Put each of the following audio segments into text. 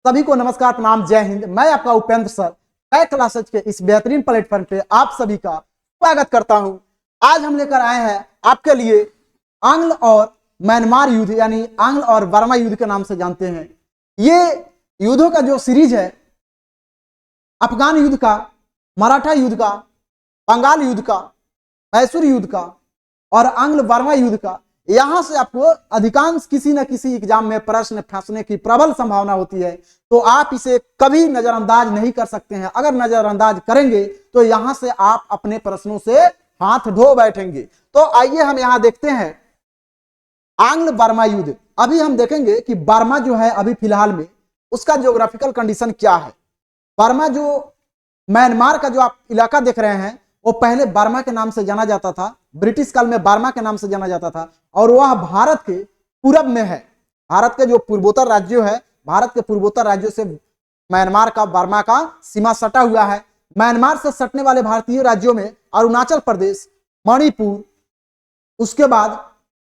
सभी को नमस्कार, प्रणाम, जय हिंद। मैं आपका उपेंद्र सर बैक क्लासेज के इस बेहतरीन प्लेटफॉर्म पे आप सभी का स्वागत करता हूं। आज हम लेकर आए हैं आपके लिए आंग्ल और म्यांमार युद्ध, यानी आंग्ल और बर्मा युद्ध के नाम से जानते हैं। ये युद्धों का जो सीरीज है, अफगान युद्ध का, मराठा युद्ध का, बंगाल युद्ध का, मैसूर युद्ध का और आंग्ल बर्मा युद्ध का, यहां से आपको अधिकांश किसी न किसी एग्जाम में प्रश्न फंसने की प्रबल संभावना होती है, तो आप इसे कभी नजरअंदाज नहीं कर सकते हैं। अगर नजरअंदाज करेंगे तो यहां से आप अपने प्रश्नों से हाथ धो बैठेंगे। तो आइए हम यहां देखते हैं आंग्ल बर्मा युद्ध। अभी हम देखेंगे कि बर्मा जो है अभी फिलहाल में उसका ज्योग्राफिकल कंडीशन क्या है। बर्मा जो म्यांमार का जो आप इलाका देख रहे हैं वो पहले बर्मा के नाम से जाना जाता था, ब्रिटिश काल में बर्मा के नाम से जाना जाता था, और वह भारत के पूरब में है। भारत के जो पूर्वोत्तर राज्य है, भारत के पूर्वोत्तर राज्यों से म्यांमार का, बर्मा का सीमा सटा हुआ है। म्यांमार से सटने वाले भारतीय राज्यों में अरुणाचल प्रदेश, मणिपुर, उसके बाद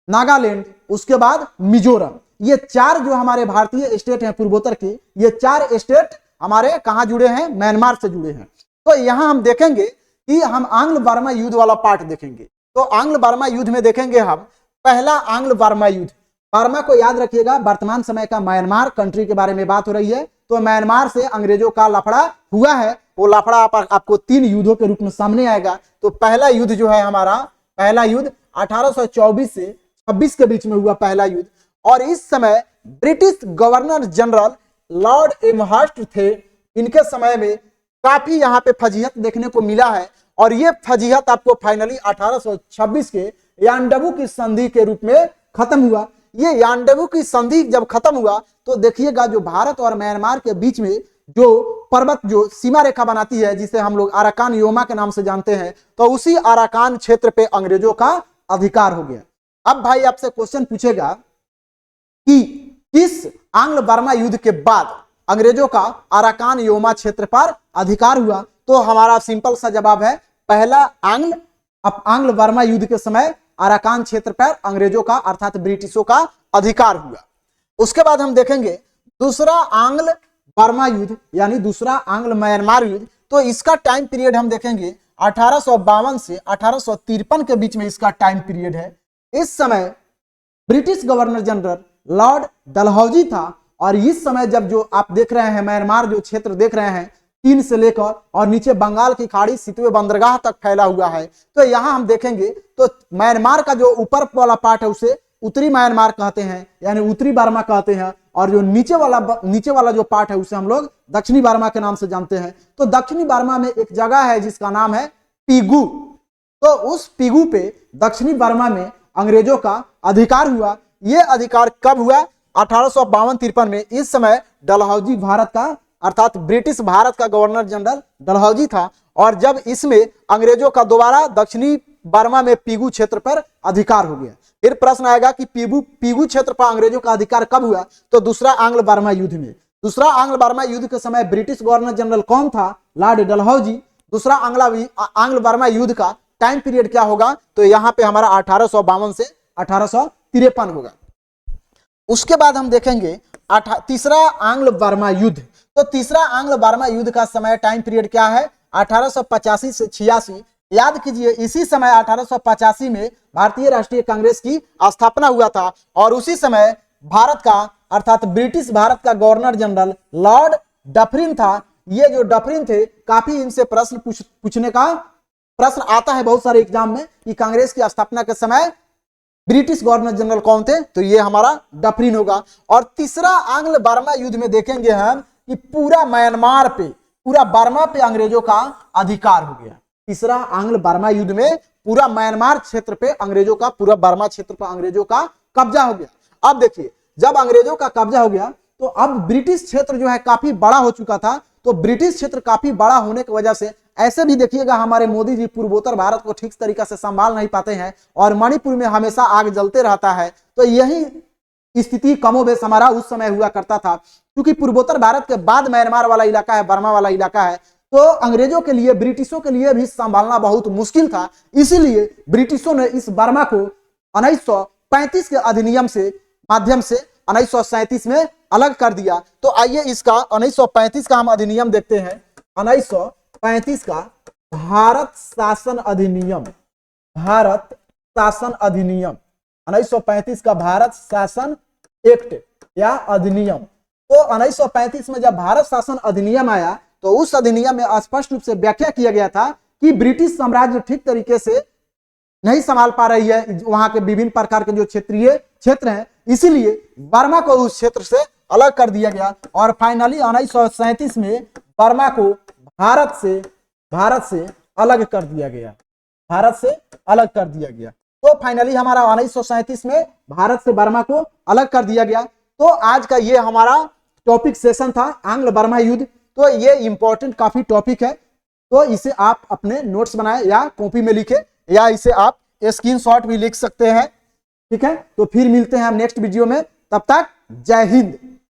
नागालैंड, उसके बाद मिजोरम, ये चार जो हमारे भारतीय स्टेट हैं पूर्वोत्तर के, ये चार स्टेट हमारे कहां जुड़े हैं? म्यांमार से जुड़े हैं। तो यहां हम देखेंगे कि हम आंग्ल बर्मा युद्ध वाला पार्ट देखेंगे। तो आंग्ल बर्मा युद्ध में देखेंगे हम पहला आंग्ल बर्मा युद्ध। बर्मा को याद रखिएगा, वर्तमान समय का म्यांमार कंट्री के बारे में बात हो रही है। तो म्यांमार से अंग्रेजों का लफड़ा हुआ है, वो लफड़ा आपको 3 युद्धों के रूप में सामने आएगा। तो पहला युद्ध जो है हमारा, पहला युद्ध 1824 से 26 के बीच में हुआ पहला युद्ध, और इस समय British governor general Lord Amherst थे। इनके समय में काफी यहाँ पे फजीहत देखने को मिला है, और ये फजीहत आपको फाइनली 1826 के यानडबू की संधि के रूप में खत्म हुआ। ये यानडबू की संधि जब खत्म हुआ तो देखिएगा जो भारत और म्यांमार के बीच में जो पर्वत, जो सीमा रेखा बनाती है, जिसे हम लोग अराकान योमा के नाम से जानते हैं, तो उसी अराकान क्षेत्र पे अंग्रेजों का अधिकार हो गया। अब भाई आपसे क्वेश्चन पूछेगा कि किस आंग्ल बर्मा युद्ध के बाद अंग्रेजों का अराकान योमा क्षेत्र पर अधिकार हुआ? तो हमारा सिंपल सा जवाब है पहला आंग्ल बर्मा युद्ध के समय अराकान क्षेत्र पर अंग्रेजों का अर्थात ब्रिटिशों का अधिकार हुआ। उसके बाद हम देखेंगे दूसरा आंग्ल बर्मा युद्ध, यानी दूसरा आंग्ल म्यांमार युद्ध। तो इसका टाइम पीरियड हम देखेंगे 1852 से 1853 के बीच में इसका टाइम पीरियड है। इस समय British governor general Lord Dalhousie था, और इस समय जब जो आप देख रहे हैं म्यांमार जो क्षेत्र देख रहे हैं, चीन से लेकर और नीचे बंगाल की खाड़ी सितवे बंदरगाह तक फैला हुआ है। तो यहां हम देखेंगे तो म्यांमार का जो ऊपर वाला पार्ट है उसे उत्तरी म्यांमार कहते हैं, यानी उत्तरी बर्मा कहते हैं, और जो नीचे वाला जो पार्ट है उसे हम लोग दक्षिणी बर्मा के नाम से जानते हैं। तो दक्षिणी बर्मा में एक जगह है जिसका नाम है पीगू। तो उस पीगू पे दक्षिणी बर्मा में अंग्रेजों का अधिकार हुआ। यह अधिकार कब हुआ? 1852-53 में। इस समय डलहौजी भारत का अर्थात ब्रिटिश भारत का गवर्नर जनरल डलहौजी था, और जब इसमें अंग्रेजों का दोबारा दक्षिणी बर्मा में पीगू क्षेत्र पर अधिकार हो गया। फिर प्रश्न आएगा कि पीगू क्षेत्र पर अंग्रेजों का अधिकार कब हुआ? तो दूसरा आंग्ल बर्मा युद्ध में। दूसरा आंग्ल बर्मा युद्ध के समय ब्रिटिश गवर्नर जनरल कौन था? लॉर्ड डलहौजी। दूसरा आंग्ल बर्मा युद्ध का टाइम पीरियड क्या होगा? तो यहाँ पे हमारा 1852 से 1853 होगा। उसके बाद हम देखेंगे तीसरा आंग्ल बर्मा युद्ध। तो तीसरा आंग्ल बर्मा युद्ध का समय टाइम पीरियड क्या है? 1885 से 86। याद कीजिए, इसी समय 1885 में भारतीय राष्ट्रीय कांग्रेस की स्थापना हुआ था, और उसी समय भारत का अर्थात ब्रिटिश भारत का गवर्नर जनरल लॉर्ड डफरिन था। ये जो डफरिन थे, काफी इनसे प्रश्न पूछने का प्रश्न आता है बहुत सारे एग्जाम में कि कांग्रेस की स्थापना के समय ब्रिटिश गवर्नर जनरल कौन थे? तो ये हमारा डफरिन होगा। और तीसरा आंग्ल बर्मा युद्ध में देखेंगे हम कि पूरा म्यांमार पे, पूरा बर्मा पे अंग्रेजों का अधिकार हो गया। तीसरा आंग्ल बर्मा युद्ध में पूरा म्यांमार क्षेत्र पे अंग्रेजों का, पूरा बर्मा क्षेत्र पर अंग्रेजों का कब्जा हो गया। अब देखिए, जब अंग्रेजों का कब्जा हो गया तो अब ब्रिटिश क्षेत्र जो है काफी बड़ा हो चुका था। तो ब्रिटिश क्षेत्र काफी बड़ा होने की वजह से ऐसे भी देखिएगा हमारे मोदी जी पूर्वोत्तर भारत को ठीक तरीका से संभाल नहीं पाते हैं, और मणिपुर में हमेशा आग जलते रहता है। तो यही स्थिति कमोबेश हमारा उस समय हुआ करता था, क्योंकि पूर्वोत्तर भारत के बाद म्यांमार वाला इलाका है, बर्मा वाला इलाका है। तो अंग्रेजों के लिए, ब्रिटिशों के लिए भी संभालना बहुत मुश्किल था। इसीलिए ब्रिटिशों ने इस बर्मा को 1935 के अधिनियम से माध्यम से 1937 में अलग कर दिया। तो आइए इसका 1935 का हम अधिनियम देखते हैं। 1935 का भारत शासन अधिनियम, भारत शासन अधिनियम, 1935 का भारत शासन एक्ट या अधिनियम। तो 1935 में जब भारत शासन अधिनियम आया तो उस अधिनियम में स्पष्ट रूप से व्याख्या किया गया था कि ब्रिटिश साम्राज्य ठीक तरीके से नहीं संभाल पा रही है वहां के विभिन्न प्रकार के जो क्षेत्रीय क्षेत्र हैं, इसीलिए बर्मा को उस क्षेत्र से अलग कर दिया गया। और फाइनली 1937 में बर्मा को भारत से अलग कर दिया गया, भारत से अलग कर दिया गया। तो फाइनली हमारा 1937 में भारत से बर्मा को अलग कर दिया गया। तो आज का ये हमारा टॉपिक सेशन था आंग्ल बर्मा युद्ध। तो ये इंपॉर्टेंट काफी टॉपिक है, तो इसे आप अपने नोट्स बनाए या कॉपी में लिखे या इसे आप स्क्रीनशॉट भी लिख सकते हैं। ठीक है, तो फिर मिलते हैं हम नेक्स्ट वीडियो में, तब तक जय हिंद।